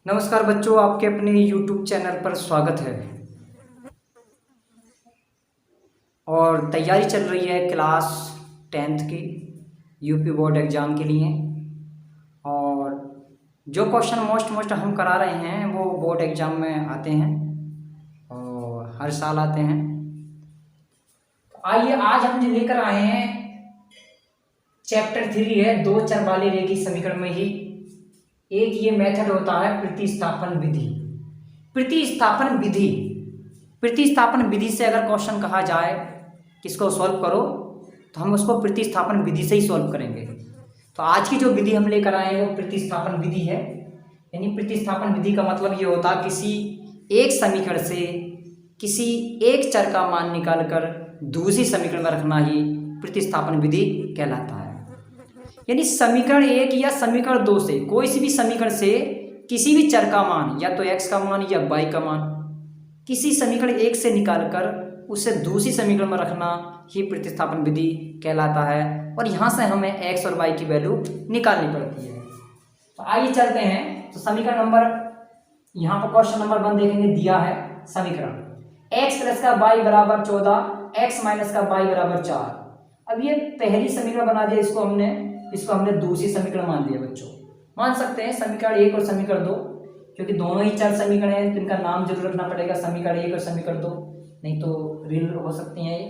नमस्कार बच्चों, आपके अपने YouTube चैनल पर स्वागत है। और तैयारी चल रही है क्लास 10th की यूपी बोर्ड एग्ज़ाम के लिए। और जो क्वेश्चन मोस्ट हम करा रहे हैं वो बोर्ड एग्ज़ाम में आते हैं और हर साल आते हैं। आइए आज हम जो लेकर आए हैं चैप्टर 3 है दो चर वाले रेखीय समीकरण में ही एक ये मेथड होता है प्रतिस्थापन विधि। प्रतिस्थापन विधि से अगर क्वेश्चन कहा जाए कि इसको सॉल्व करो तो हम उसको प्रतिस्थापन विधि से ही सॉल्व करेंगे। तो आज की जो विधि हम लेकर आए हैं वो प्रतिस्थापन विधि है। यानी प्रतिस्थापन विधि का मतलब ये होता है किसी एक समीकरण से किसी एक चर का मान निकालकर दूसरी समीकरण में रखना ही प्रतिस्थापन विधि कहलाता है। यानी समीकरण 1 या समीकरण 2 से कोई सी भी समीकरण से किसी भी चर का मान या तो x का मान या y का मान किसी समीकरण 1 से निकालकर उसे दूसरी समीकरण में रखना ही प्रतिस्थापन विधि कहलाता है। और यहाँ से हमें x और y की वैल्यू निकालनी पड़ती है। तो आइए चलते हैं। तो समीकरण नंबर यहाँ पर क्वेश्चन नंबर 1 देखेंगे, दिया है समीकरण x प्लस का y बराबर 14, x माइनस का y बराबर 4। अब ये पहली समीकरण बना दिया, इसको हमने दूसरी समीकरण मान दिया। बच्चों मान सकते हैं समीकरण 1 और समीकरण 2, क्योंकि दोनों ही चर समीकरण हैं तो इनका नाम जरूर रखना पड़ेगा, समीकरण 1 और समीकरण 2, नहीं तो ऋण हो सकती हैं ये।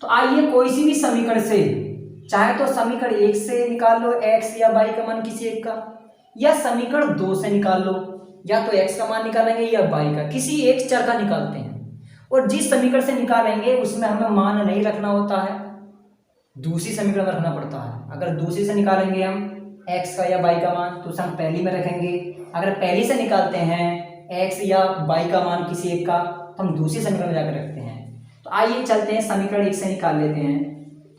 तो आइए कोई सी भी समीकरण से, चाहे तो समीकरण 1 से निकाल लो x या y का मान किसी एक का, या समीकरण 2 से निकाल लो, या तो x का मान निकालेंगे या y का, किसी एक चर का निकालते हैं। और जिस समीकरण से निकालेंगे उसमें हमें मान नहीं रखना होता है, दूसरी समीकरण में रखना पड़ता है। अगर दूसरी से निकालेंगे हम x का या y का मान तो उसे हम पहली में रखेंगे। अगर पहली से निकालते हैं x या y का मान किसी एक का तो हम दूसरी समीकरण में जाकर रखते हैं। तो आइए चलते हैं समीकरण 1 से निकाल लेते हैं।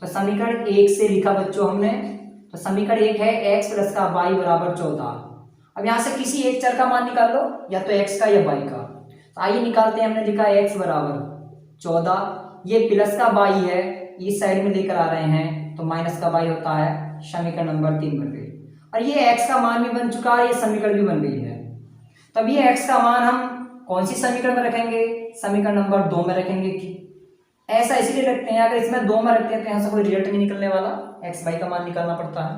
तो समीकरण 1 से लिखा बच्चों हमने, तो समीकरण 1 है x प्लस का y बराबर 14। अब यहाँ से किसी एक चर का मान निकाल लो, या तो x का या y का। तो आइए निकालते हैं। हमने लिखा x बराबर 14, ये प्लस का y है, इस साइड में लेकर आ रहे हैं तो माइनस का y होता है। समीकरण नंबर 3 बन गई। और ये x का मान भी बन चुका है, ये समीकरण भी बन गई है। तब ये x का मान हम कौन सी समीकरण में रखेंगे? समीकरण नंबर 2 में रखेंगे। ऐसा इसलिए रखते हैं, अगर इसमें 2 में रखते हैं तो यहाँ से कोई रिजल्ट नहीं निकलने वाला, x y का मान निकालना पड़ता है।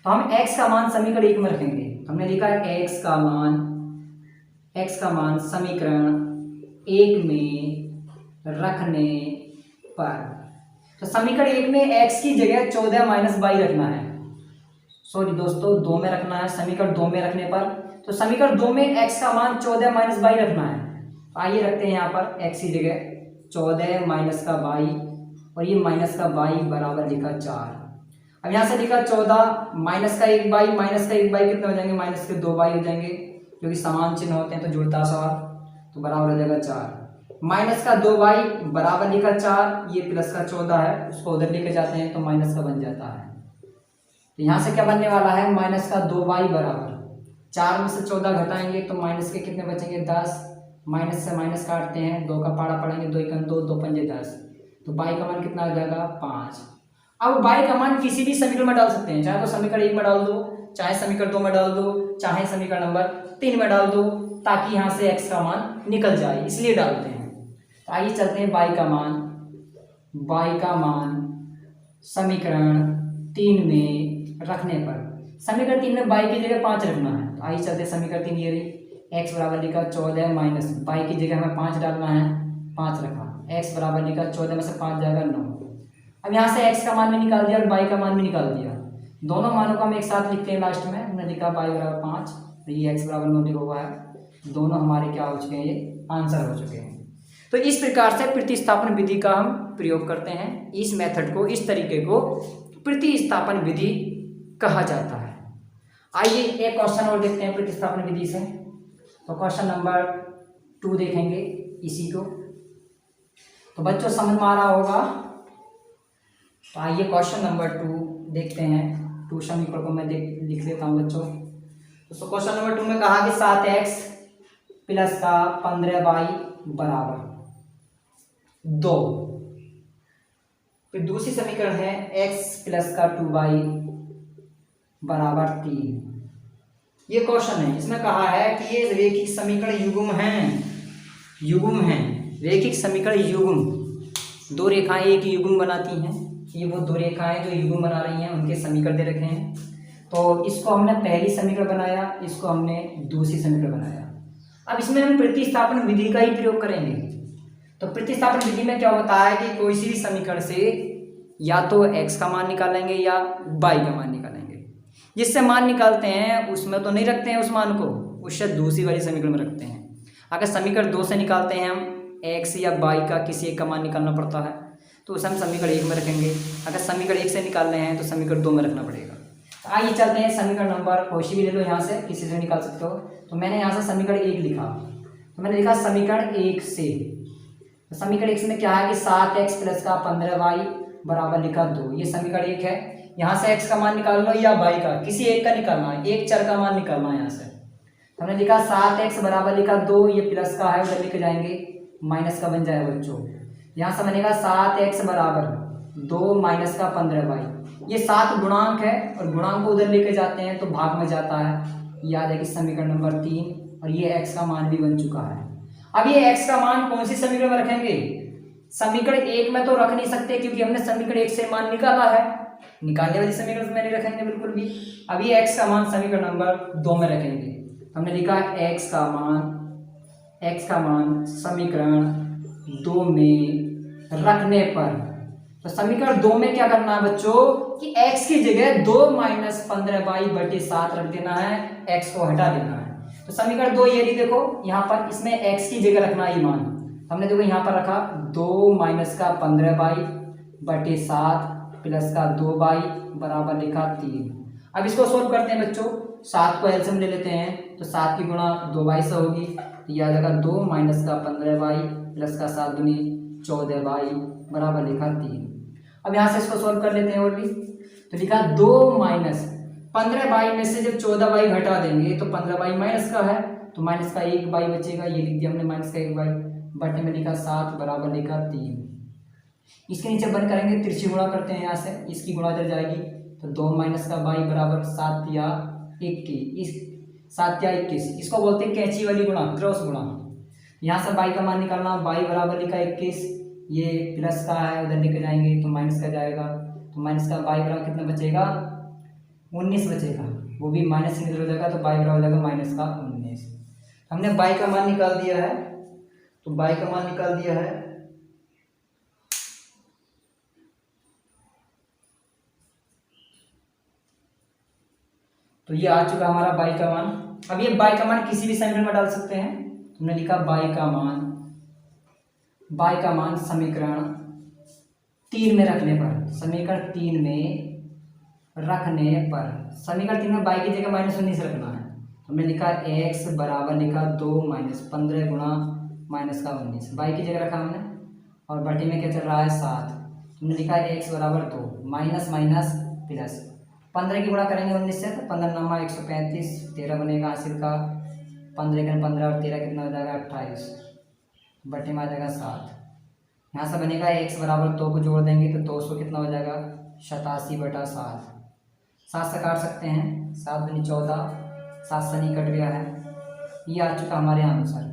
तो हम x का मान समीकरण 1 में रखेंगे। हमने लिखा है x का मान समीकरण 1 में रखने पर, तो समीकरण 1 में x की जगह 14 माइनस y रखना है। सॉरी दोस्तों, 2 में रखना है। समीकरण 2 में रखने पर, तो समीकरण 2 में x का मान 14 माइनस y रखना है। तो आइए रखते हैं यहाँ पर x की जगह 14 माइनस का y, और ये माइनस का y बराबर लिखा 4। अब यहाँ से लिखा 14 माइनस का 1y, माइनस का 1y कितने हो जाएंगे? माइनस के 2y हो जाएंगे, क्योंकि समान चिन्ह होते हैं तो जुड़ता सवाल, तो बराबर हो जाएगा 4। माइनस का 2y बराबर लिखा 4, ये प्लस का 14 है, उसको उधर लेके जाते हैं तो माइनस का बन जाता है। तो यहाँ से क्या बनने वाला है? माइनस का 2y बराबर 4 में से 14 घटाएंगे तो माइनस के कितने बचेंगे? 10। माइनस से माइनस काटते हैं, 2 का पाड़ा पड़ेंगे, 2 एकम 2, 2 पंजे 10, तो y का मान कितना आ जाएगा? 5। अब y का मान किसी भी समीकरण में डाल सकते हैं, चाहे तो समीकरण 1 में डाल दो, चाहे समीकरण 2 में डाल दो, चाहे समीकरण नंबर 3 में डाल दो, ताकि यहाँ से x का मान निकल जाए, इसलिए डालते हैं। तो आइए चलते हैं y का मान समीकरण 3 में रखने पर, समीकरण 3 में y की जगह 5 रखना है। तो आइए चलते हैं समीकरण 3, ये रही x बराबर लिखा 14 माइनस y की जगह हमें 5 डालना है, 5 रखा, x बराबर लिखा 14 में से 5 जाएगा 9। अब यहाँ से x का मान भी निकाल दिया और y का मान भी निकाल दिया, दोनों मानों को हम एक साथ लिखते हैं। लास्ट में हमने लिखा y बराबर 5, तो ये x बराबर 9 लिखा हुआ है, दोनों हमारे क्या हो चुके हैं? ये आंसर हो चुके हैं। तो इस प्रकार से प्रतिस्थापन विधि का हम प्रयोग करते हैं। इस मेथड को, इस तरीके को प्रतिस्थापन विधि कहा जाता है। आइए एक क्वेश्चन और देखते हैं प्रतिस्थापन विधि से। तो क्वेश्चन नंबर 2 देखेंगे इसी को, तो बच्चों समझ में आ रहा होगा। तो आइए क्वेश्चन नंबर 2 देखते हैं। 2 समीकरण को मैं लिख लेता हूँ बच्चों। तो क्वेश्चन नंबर 2 में कहा कि 7x प्लस का 15y बराबर 2। फिर दूसरी समीकरण है x प्लस का 2y बराबर 3। ये क्वेश्चन है, इसमें कहा है कि ये रैखिक समीकरण युग्म हैं, युग्म हैं, रैखिक समीकरण युग्म, दो रेखाएं एक युग्म बनाती हैं, ये वो दो रेखाएं जो युग्म बना रही हैं उनके समीकरण दे रखे हैं। तो इसको हमने पहली समीकरण बनाया, इसको हमने दूसरी समीकरण बनाया। अब इसमें हम प्रतिस्थापन विधि का ही प्रयोग करेंगे। तो प्रतिस्थापन विधि में क्या होता है कि कोई सी भी समीकरण से या तो x का मान निकालेंगे या y का मान निकालेंगे। जिससे मान निकालते हैं उसमें तो नहीं रखते हैं उस मान को, उससे दूसरी वाली समीकरण में रखते हैं। अगर समीकरण 2 से निकालते हैं हम x या y का किसी एक का मान निकालना पड़ता है, तो उसे हम समीकरण 1 में रखेंगे। अगर समीकरण 1 से निकालने हैं तो समीकरण 2 में रखना पड़ेगा। तो आइए चलते हैं समीकरण नंबर कोई सी भी ले लो, यहाँ से किसी से निकाल सकते हो। तो मैंने यहाँ से समीकरण 1 लिखा, तो मैंने लिखा समीकरण 1 से, तो समीकरण 1 में क्या है कि 7x प्लस का 15y बराबर लिखा 2, ये समीकरण 1 है। यहाँ से x का मान निकाल लो या y का, किसी एक का निकालना है, एक चर का मान निकालना है। यहाँ से हमने लिखा 7x बराबर लिखा 2, ये प्लस का है उधर लेके जाएंगे, माइनस का बन जाएगा बच्चों। यहाँ से बनेगा 7x बराबर 2 माइनस का 15y, ये 7 गुणांक है और गुणांक को उधर लेके जाते हैं तो भाग में जाता है। याद है कि समीकरण नंबर 3, और ये x का मान भी बन चुका है। अब ये x का मान कौन सी समीकरण में रखेंगे? समीकरण 1 में तो रख नहीं सकते क्योंकि हमने समीकरण 1 से मान निकाला है, निकालने वाली समीकरण में नहीं रखेंगे बिल्कुल भी। अब ये x का मान समीकरण नंबर 2 में रखेंगे। हमने लिखा x का मान समीकरण 2 में रखने पर, तो समीकरण 2 में क्या करना है बच्चों कि x की जगह 2 माइनस 15y बटे 7 रख देना है, x को हटा देना है। तो समीकरण 2 ये नहीं, देखो यहाँ पर इसमें x की जगह रखना है मान, हमने देखो यहाँ पर रखा 2 माइनस का 15y बटे 7 प्लस का 2y बराबर लिखा 3। अब इसको सोल्व करते हैं बच्चों, 7 को एलसीएम ले लेते हैं तो 7 की गुणा 2y से होगी, याद रखा 2 माइनस का 15y प्लस का 7 दूनी 14y बराबर लिखा 3। अब यहाँ से इसको सोल्व कर लेते हैं और भी, तो लिखा 2 माइनस 15y में से जब 14y घटा देंगे तो 15y माइनस का है, तो माइनस का 1y बचेगा, ये लिख दिया हमने माइनस का 1y, बटे में लिखा 7 बराबर लिखा 3। इसके नीचे बंद करेंगे, तिरछी गुणा करते हैं यहाँ से, इसकी गुणा इधर जाएगी तो 2 माइनस का y बराबर 7 या 21, 7 या 21, इसको बोलते हैं कैंची वाली गुणा, क्रॉस गुणा। यहाँ से y का मान निकालना, y बराबर लिखा 21, ये प्लस का है उधर लेके जाएंगे तो माइनस का जाएगा, तो माइनस का y बराबर कितना बचेगा 19 बचेगा, वो भी माइनस से इधर हो जाएगा तो y बराबर हो जाएगा माइनस का 19। हमने y का मान निकाल दिया है, तो y का मान निकाल दिया है, तो ये आ चुका हमारा y का मान। अब ये y का मान किसी भी समीकरण में डाल सकते हैं, तुमने लिखा y का मान समीकरण 3 में रखने पर, समीकरण 3 में रखने पर, समीकरण 3 में y की जगह -19 रखना है। हमने लिखा x बराबर लिखा 2 माइनस 15 गुणा माइनस का 19, y की जगह रखा हमने, और बटे में क्या चल रहा है 7, तुमने लिखा है x बराबर 2 माइनस माइनस प्लस, 15 की गुणा करेंगे 19 से तो 15 नामा 135, 13 बनेगा हासिल का, 15 का 15 और 13 कितना हो जाएगा 28, बटे में आ जाएगा 7। यहाँ से बनेगा x बराबर 2 को जोड़ देंगे तो 200 कितना हो जाएगा 87 बटा 7, 7 से काट सकते हैं, 7 दूनी 14, 7 से नहीं कट गया है, ये आ चुका हमारे आंसर।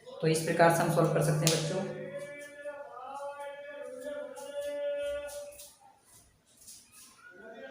तो इस प्रकार से हम सॉल्व कर सकते हैं बच्चों।